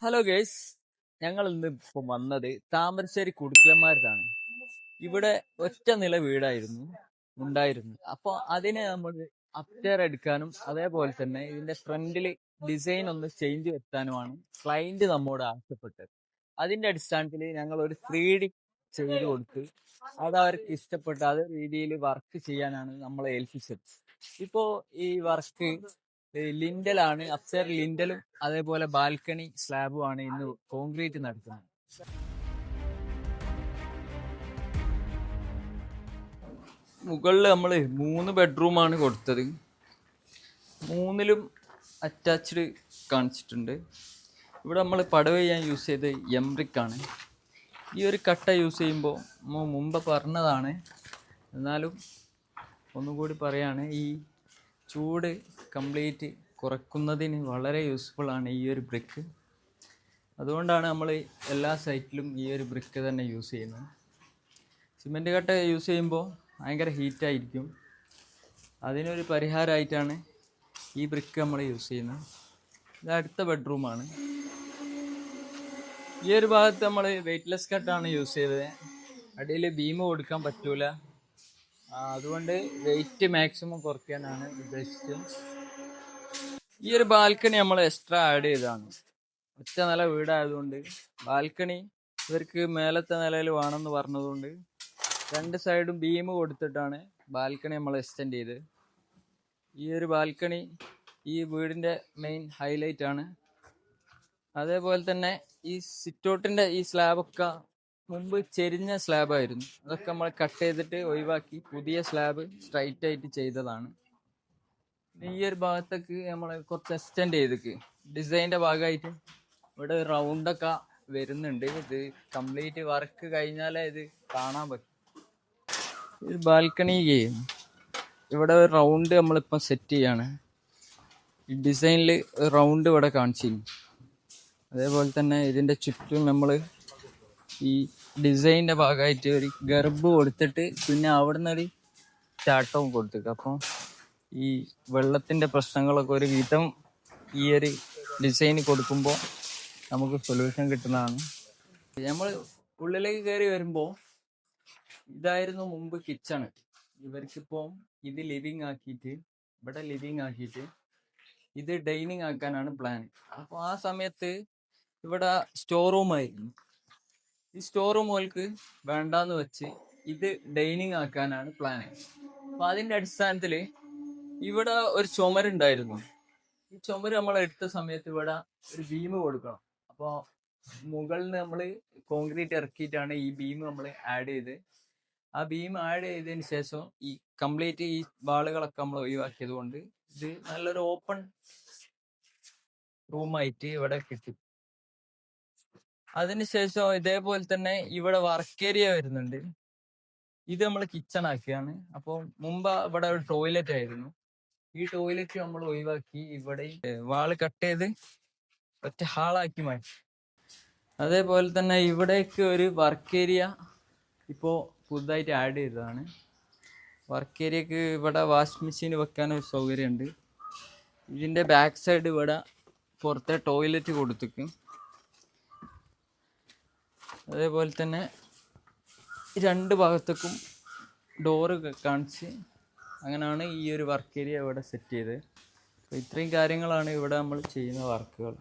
Hello guys, ഞങ്ങൾ ഇന്ന് ഇപ്പം വന്നത് താമരശ്ശേരി കുടുക്കലന്മാരത്താണ്. ഇവിടെ ഒറ്റ നില വീടായിരുന്നു ഉണ്ടായിരുന്നത്. അപ്പോൾ അതിനെ നമ്മൾ അപ്സ്റ്റെയർ എടുക്കാനും അതേപോലെ തന്നെ ഇതിന്റെ ഫ്രണ്ടിൽ ഡിസൈൻ ഒന്ന് ചേഞ്ച് വരുത്താനുമാണ് ക്ലയന്റ് നമ്മോട് ആവശ്യപ്പെട്ടത്. അതിന്റെ അടിസ്ഥാനത്തിൽ ഞങ്ങൾ ഒരു 3D ചെയ്ത് കൊടുത്ത് അത് അവർക്ക് ഇഷ്ടപ്പെട്ട അതേ രീതിയിൽ വർക്ക് ചെയ്യാനാണ് നമ്മളെ ഏൽപ്പിച്ചത്. ഇപ്പോ ഈ വർക്ക് ലിൻഡലാണ്, അപ്സ്റ്റെയർ ലിൻഡലും അതേപോലെ ബാൽക്കണി സ്ലാബും ആണ് ഇന്ന് കോൺക്രീറ്റ് നടത്തുന്നത്. മുകളിൽ നമ്മൾ 3 ബെഡ്റൂമാണ് കൊടുത്തത്. 3ലും അറ്റാച്ച്ഡ് കാണിച്ചിട്ടുണ്ട്. ഇവിടെ നമ്മൾ പടവ് ചെയ്യാൻ യൂസ് ചെയ്ത് എംബ്രിക്കാണ്. ഈ ഒരു കട്ട യൂസ് ചെയ്യുമ്പോൾ മുമ്പ് പറഞ്ഞതാണ്, എന്നാലും ഒന്നുകൂടി പറയാണ്, ഈ ചൂട് കംപ്ലീറ്റ് കുറക്കുന്നതിന് വളരെ യൂസ്ഫുൾ ആണ് ഈ ഒരു ബ്രിക്ക്. അതുകൊണ്ടാണ് നമ്മൾ എല്ലാ സൈറ്റിലും ഈ ഒരു ബ്രിക്ക് തന്നെ യൂസ് ചെയ്യുന്നത്. സിമെൻറ്റ് കട്ട യൂസ് ചെയ്യുമ്പോൾ ഭയങ്കര ഹീറ്റായിരിക്കും. അതിനൊരു പരിഹാരമായിട്ടാണ് ഈ ബ്രിക്ക് നമ്മൾ യൂസ് ചെയ്യുന്നത്. ഇത് അടുത്ത ബെഡ്റൂമാണ്. ഈ ഒരു ഭാഗത്ത് നമ്മൾ വെയ്റ്റ്ലെസ് കട്ടാണ് യൂസ് ചെയ്തത്. അടിയിൽ ബീം കൊടുക്കാൻ പറ്റൂല, അതുകൊണ്ട് വെയിറ്റ് മാക്സിമം കുറയ്ക്കാനാണ് ഉദ്ദേശിച്ചത്. ഈ ഒരു ബാൽക്കണി നമ്മൾ എക്സ്ട്രാ ആഡ് ചെയ്തതാണ്. ഒറ്റ നില വീടായതുകൊണ്ട് ബാൽക്കണി ഇവർക്ക് മേലത്തെ നിലയിൽ വേണമെന്ന് പറഞ്ഞതുകൊണ്ട് 2 സൈഡും ബീം കൊടുത്തിട്ടാണ് ബാൽക്കണി നമ്മൾ എക്സ്റ്റെൻഡ് ചെയ്ത്. ഈ ഒരു ബാൽക്കണി ഈ വീടിൻ്റെ മെയിൻ ഹൈലൈറ്റ് ആണ്. അതേപോലെ തന്നെ ഈ സിറ്റൗട്ടിൻ്റെ ഈ സ്ലാബൊക്കെ മുമ്പ് ചെരിഞ്ഞ സ്ലാബായിരുന്നു. അതൊക്കെ നമ്മൾ കട്ട് ചെയ്തിട്ട് ഒഴിവാക്കി പുതിയ സ്ലാബ് സ്ട്രൈറ്റ് ആയിട്ട് ചെയ്തതാണ്. ഈ ഒരു ഭാഗത്തേക്ക് നമ്മൾ കുറച്ച് എക്സ്റ്റെൻഡ് ചെയ്തേക്ക് ഡിസൈൻ്റെ ഭാഗമായിട്ട്. ഇവിടെ റൗണ്ടൊക്കെ വരുന്നുണ്ട്. ഇത് കംപ്ലീറ്റ് വർക്ക് കഴിഞ്ഞാലേ ഇത് കാണാൻ പറ്റും. ഈ ബാൽക്കണി ഇവിടെ ഒരു റൗണ്ട് നമ്മളിപ്പം സെറ്റ് ചെയ്യാണ്. ഈ ഡിസൈനിൽ റൗണ്ട് ഇവിടെ കാണിച്ചിരുന്നു. അതേപോലെ തന്നെ ഇതിൻ്റെ ചുറ്റും നമ്മൾ ഈ ഡിസൈനിൻ്റെ ഭാഗമായിട്ട് ഒരു ഗർഭ് കൊടുത്തിട്ട് പിന്നെ അവിടെ നിന്നൊരു ചാട്ടവും കൊടുത്തിട്ട്, അപ്പം ഈ വെള്ളത്തിൻ്റെ പ്രശ്നങ്ങളൊക്കെ ഒരു വിധം ഈ ഒരു ഡിസൈൻ കൊടുക്കുമ്പോൾ നമുക്ക് സൊല്യൂഷൻ കിട്ടുന്നതാണ്. നമ്മൾ ഉള്ളിലേക്ക് കയറി വരുമ്പോൾ ഇതായിരുന്നു മുമ്പ് കിച്ചണ്. ഇവർക്കിപ്പോൾ ഇത് ലിവിങ് ആക്കിയിട്ട് ഇവിടെ ലിവിങ് ആക്കിയിട്ട് ഇത് ഡൈനിങ് ആക്കാനാണ് പ്ലാൻ. അപ്പോൾ ആ സമയത്ത് ഇവിടെ സ്റ്റോർ റൂം ആയിരുന്നു. ഈ സ്റ്റോർ റൂം ഓൾക്ക് വേണ്ടാന്ന് വെച്ച് ഇത് ഡൈനിങ് ആക്കാനാണ് പ്ലാൻ. അപ്പോൾ അതിൻ്റെ അടിസ്ഥാനത്തിൽ ഇവിടെ ഒരു ചുമരുണ്ടായിരുന്നു. ഈ ചുമര് നമ്മൾ എടുത്ത സമയത്ത് ഇവിടെ ഒരു ബീം കൊടുക്കണം. അപ്പോൾ മുകളിൽ നമ്മൾ കോൺക്രീറ്റ് ഇറക്കിയിട്ടാണ് ഈ ബീം നമ്മൾ ആഡ് ചെയ്ത്. ആ ബീം ആഡ് ചെയ്തതിന് ശേഷം ഈ കംപ്ലീറ്റ് ഈ വാളുകളൊക്കെ നമ്മൾ ഒഴിവാക്കിയത് കൊണ്ട് ഇത് നല്ലൊരു ഓപ്പൺ റൂമായിട്ട് ഇവിടെ കിട്ടി. അതിനുശേഷം ഇതേപോലെ തന്നെ ഇവിടെ വർക്ക് ഏരിയ വരുന്നുണ്ട്. ഇത് നമ്മൾ കിച്ചൺ ആക്കിയാണ്. അപ്പോൾ മുമ്പ് ഇവിടെ ഒരു ടോയ്ലറ്റ് ആയിരുന്നു. ഈ ടോയ്ലറ്റ് നമ്മൾ ഒഴിവാക്കി ഇവിടെ വാള് കട്ട് ചെയ്ത് ഒറ്റ ഹാളാക്കി മാറ്റി. അതേപോലെ തന്നെ ഇവിടേക്ക് ഒരു വർക്ക് ഏരിയ ഇപ്പോൾ പുതുതായിട്ട് ആഡ് ചെയ്തതാണ്. വർക്ക് ഏരിയക്ക് ഇവിടെ വാഷ് മെഷീൻ വെക്കാനൊരു സൗകര്യമുണ്ട്. ഇതിൻ്റെ ബാക്ക് സൈഡ് ഇവിടെ പുറത്തെ ടോയ്ലറ്റ് കൊടുത്തേക്കും. അതേപോലെ തന്നെ 2 ഭാഗത്തേക്കും ഡോറ് കാണിച്ച് അങ്ങനെയാണ് ഈ ഒരു വർക്ക് ഏരിയ ഇവിടെ സെറ്റ് ചെയ്തത്. അപ്പോൾ ഇത്രയും കാര്യങ്ങളാണ് ഇവിടെ നമ്മൾ ചെയ്യുന്ന വർക്കുകൾ.